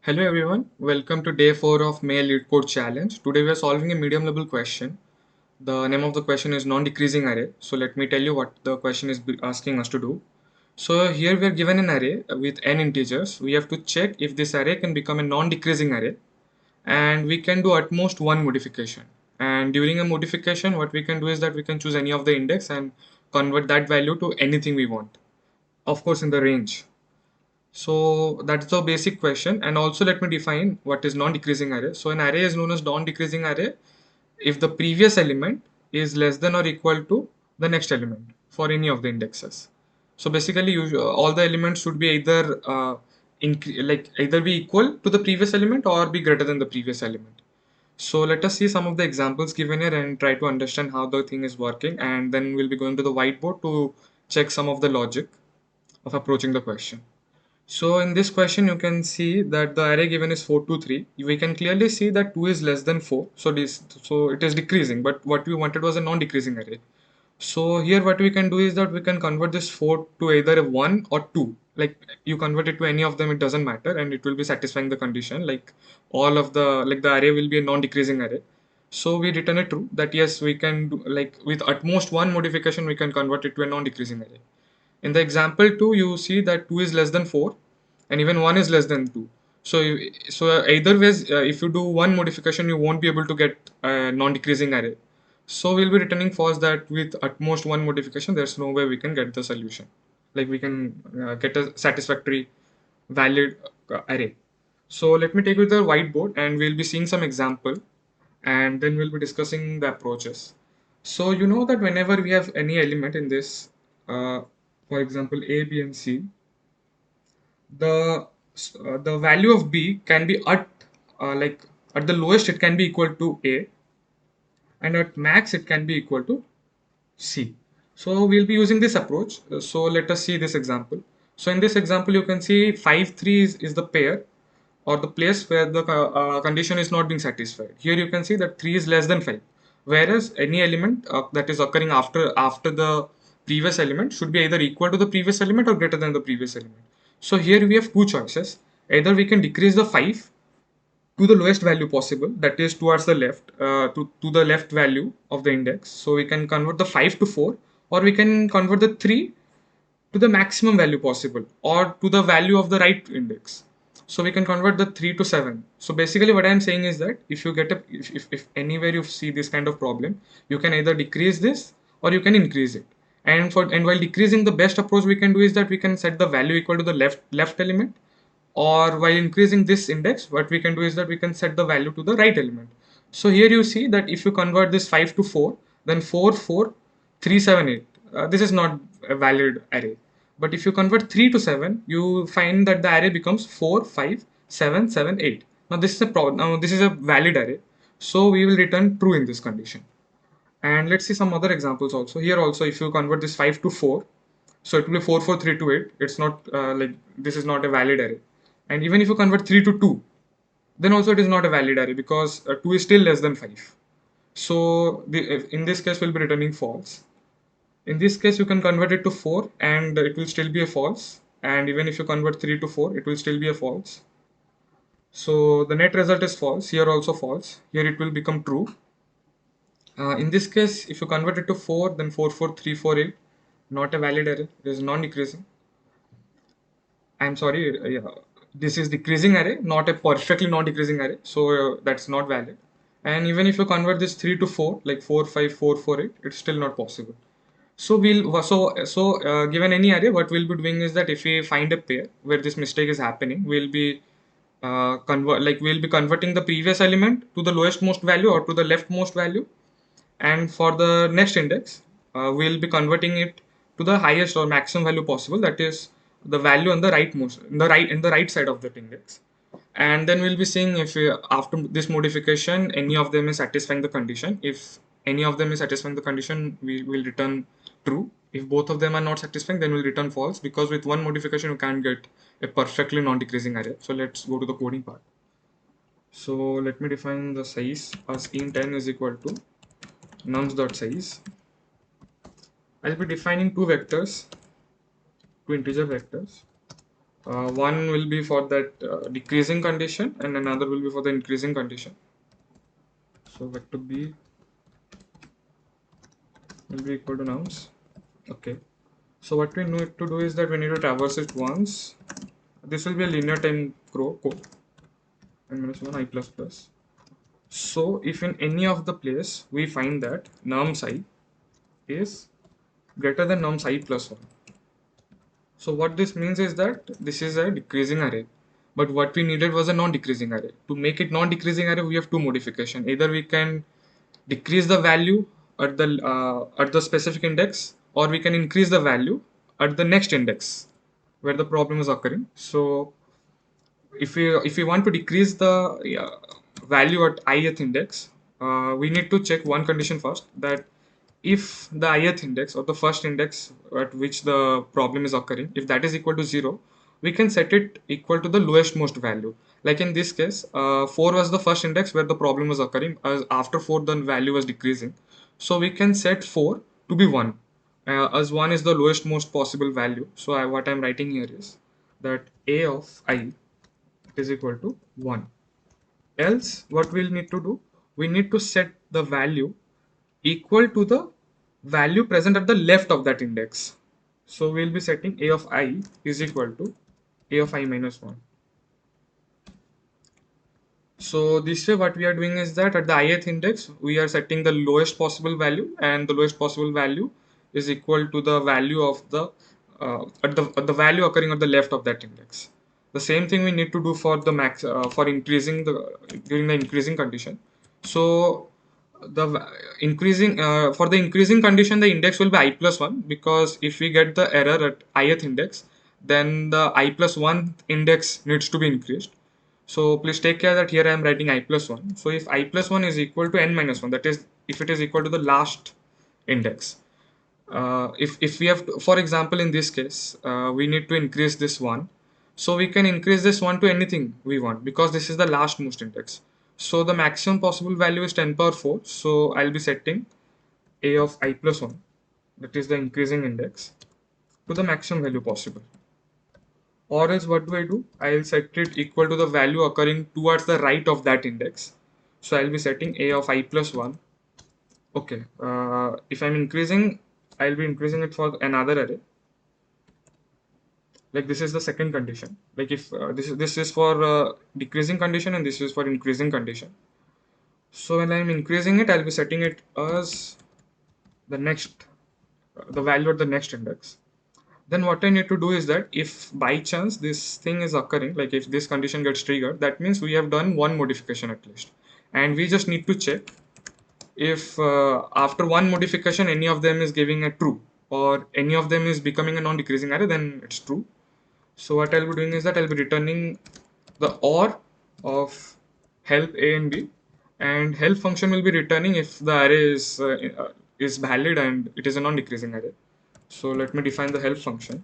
Hello everyone, welcome to day 4 of May Lead Code Challenge. Today we are solving a medium level question. The name of the question is non-decreasing array. So let me tell you what the question is asking us to do. So here we are given an array with n integers. We have to check if this array can become a non-decreasing array, and we can do at most one modification. And during a modification, what we can do is that we can choose any of the index and convert that value to anything we want. Of course in the range. So that's the basic question. And also let me define what is non-decreasing array. So an array is known as non-decreasing array if the previous element is less than or equal to the next element for any of the indexes. So basically all the elements should be either either be equal to the previous element or be greater than the previous element. So let us see some of the examples given here and try to understand how the thing is working, and then we'll be going to the whiteboard to check some of the logic of approaching the question. So in this question, you can see that the array given is 4, 2, 3. We can clearly see that 2 is less than 4. So it is decreasing, but what we wanted was a non-decreasing array. So here what we can do is that we can convert this 4 to either a 1 or 2. Like you convert it to any of them, it doesn't matter, and it will be satisfying the condition. Like all of the array will be a non-decreasing array. So we return a true that yes, we can do, like with at most one modification, we can convert it to a non-decreasing array. In the example 2, you see that 2 is less than 4 and even 1 is less than 2. So either ways, if you do one modification, you won't be able to get a non-decreasing array. So we'll be returning false that with at most one modification, there's no way we can get the solution. Like we can get a satisfactory valid array. So let me take you to the whiteboard and we'll be seeing some example, and then we'll be discussing the approaches. So you know that whenever we have any element in this, uh, for example, A, B, and C, the value of B can be at like at the lowest it can be equal to A, and at max it can be equal to C. So we'll be using this approach. So let us see this example. So in this example, you can see 5, 3 is the pair or the place where the condition is not being satisfied. Here you can see that 3 is less than 5, whereas any element that is occurring after the previous element should be either equal to the previous element or greater than the previous element. So here we have two choices. Either we can decrease the 5 to the lowest value possible, that is towards the left, to the left value of the index. So we can convert the 5 to 4, or we can convert the 3 to the maximum value possible, or to the value of the right index. So we can convert the 3 to 7. So basically what I am saying is that if you get a if anywhere you see this kind of problem, you can either decrease this or you can increase it. And while decreasing, the best approach we can do is that we can set the value equal to the left element, or while increasing this index, what we can do is that we can set the value to the right element. So here you see that if you convert this 5 to 4, then 4 4 3 7 8, this is not a valid array. But if you convert 3 to 7, you find that the array becomes 4 5 7 7 8. Now this is a now this is a valid array, so we will return true in this condition. And let's see some other examples also. Here also, if you convert this 5 to 4, so it will be 4 4 3 to 8. It's not this is not a valid array. And even if you convert 3 to 2, then also it is not a valid array because 2 is still less than 5. So in this case, we'll be returning false. In this case, you can convert it to 4 and it will still be a false. And even if you convert 3 to 4, it will still be a false. So the net result is false. Here also false. Here it will become true. In this case, if you convert it to 4, then 4 4 3 4 8, not a valid array. It is non-decreasing. I'm sorry, yeah, this is decreasing array, not a perfectly non-decreasing array. So that's not valid. And even if you convert this 3 to 4, like 4 5 4 4 8, it's still not possible. So given any array, what we'll be doing is that if we find a pair where this mistake is happening, we'll be converting the previous element to the lowest most value or to the leftmost value, and for the next index, we'll be converting it to the highest or maximum value possible, that is the value on the right side of that index. And then we'll be seeing if after this modification any of them is satisfying the condition. If any of them is satisfying the condition, we will return true. If both of them are not satisfying, then we'll return false, because with one modification you can't get a perfectly non-decreasing array. So let's go to the coding part. So let me define the size as int n is equal to nums.size. I'll be defining two vectors, two integer vectors. One will be for that decreasing condition and another will be for the increasing condition. So vector b will be equal to nums. Okay. So what we need to do is that we need to traverse it once. This will be a linear time code and minus 1 I plus plus. So if in any of the place we find that nums I is greater than nums I plus 1. So what this means is that this is a decreasing array. But what we needed was a non-decreasing array. To make it non-decreasing array, we have two modifications. Either we can decrease the value at the specific index, or we can increase the value at the next index where the problem is occurring. So if we want to decrease the value at ith index, we need to check one condition first, that if the ith index or the first index at which the problem is occurring, if that is equal to 0, we can set it equal to the lowest most value. Like in this case, 4 was the first index where the problem was occurring. As after 4 the value was decreasing, so we can set 4 to be 1, as 1 is the lowest most possible value. So what I'm writing here is that a of I is equal to 1. Else, what we'll need to do, we need to set the value equal to the value present at the left of that index. So we'll be setting a of I is equal to a of I minus 1. So this way what we are doing is that at the ith index, we are setting the lowest possible value, and the lowest possible value is equal to the value of the at the value occurring at the left of that index. The same thing we need to do for the max for increasing the during the increasing condition. So the increasing for the increasing condition, the index will be I plus 1, because if we get the error at ith index, then the I plus 1 index needs to be increased. So please take care that here I am writing I plus 1. So if I plus 1 is equal to n minus 1, that is if it is equal to the last index. If we have to, for example in this case, we need to increase this 1. So we can increase this 1 to anything we want, because this is the last most index. So the maximum possible value is 10 power 4. So I'll be setting a of I plus 1, that is the increasing index, to the maximum value possible. Or else what do? I'll set it equal to the value occurring towards the right of that index. So I'll be setting a of I plus 1. Okay, if I'm increasing, I'll be increasing it for another array. Like this is the second condition. Like if this is for decreasing condition and this is for increasing condition. So when I'm increasing it, I'll be setting it as the next, the value at the next index. Then what I need to do is that if by chance this thing is occurring, like if this condition gets triggered, that means we have done one modification at least. And we just need to check if after one modification any of them is giving a true, or any of them is becoming a non-decreasing array, then it's true. So what I'll be doing is that I'll be returning the OR of help A and B, and help function will be returning if the array is valid and it is a non-decreasing array. So let me define the help function.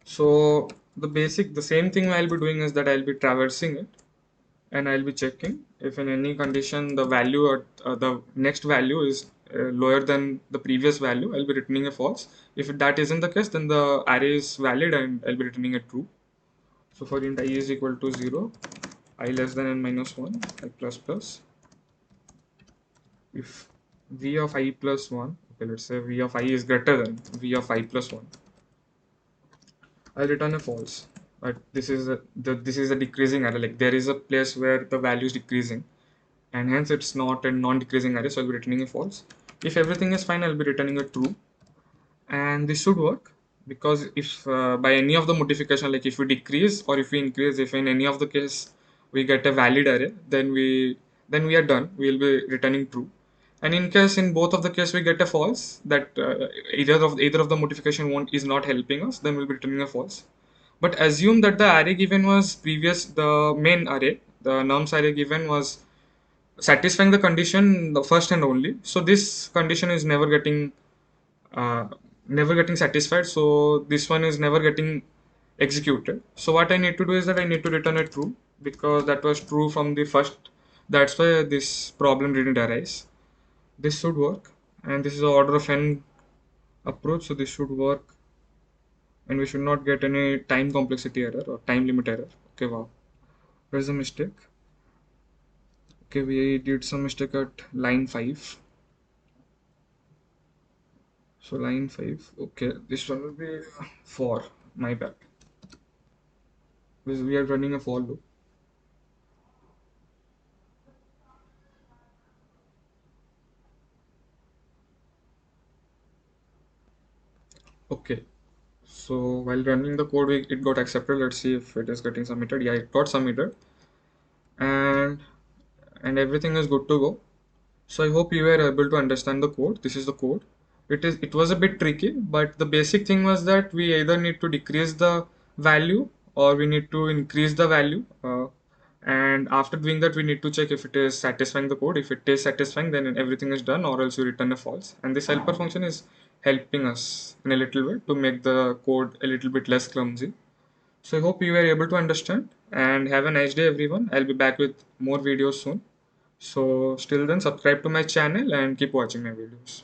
So the same thing I'll be doing is that I'll be traversing it, and I'll be checking if in any condition the value or the next value is lower than the previous value, I'll be returning a false. If that isn't the case, then the array is valid and I'll be returning a true. So for int I is equal to 0, I less than n minus 1, I plus plus. If v of I plus 1, okay, let's say v of I is greater than v of I plus 1, I'll return a false. But this is this is a decreasing array. Like there is a place where the value is decreasing, and hence it's not a non-decreasing array. So I'll be returning a false. If everything is fine, I'll be returning a true, and this should work, because if by any of the modification, like if we decrease or if we increase, if in any of the case we get a valid array, then we are done. We will be returning true. And in case in both of the case we get a false, that either of the modification is not helping us, then we'll be returning a false. But assume that the array given was the main array, the nums array given was satisfying the condition the first and only. So this condition is uh, never getting satisfied. So this one is never getting executed. So what I need to do is that I need to return a true, because that was true from the first. That's why this problem didn't arise. This should work. and this is the order of n approach, so this should work, and we should not get any time complexity error or time limit error. Okay, wow, where's the mistake? Okay, we did some mistake at line 5. So line 5, okay, this one will be 4, my bad, because we are running a for loop. Okay, so while running the code, it got accepted. Let's see if it is getting submitted. Yeah, it got submitted, and everything is good to go. So I hope you were able to understand the code. This is the code. It was a bit tricky, but the basic thing was that we either need to decrease the value or we need to increase the value. And after doing that, we need to check if it is satisfying the code. If it is satisfying, then everything is done, or else you return a false. And this helper function is helping us in a little way to make the code a little bit less clumsy. So I hope you were able to understand, and have a nice day, everyone. I'll be back with more videos soon. So still then, subscribe to my channel and keep watching my videos.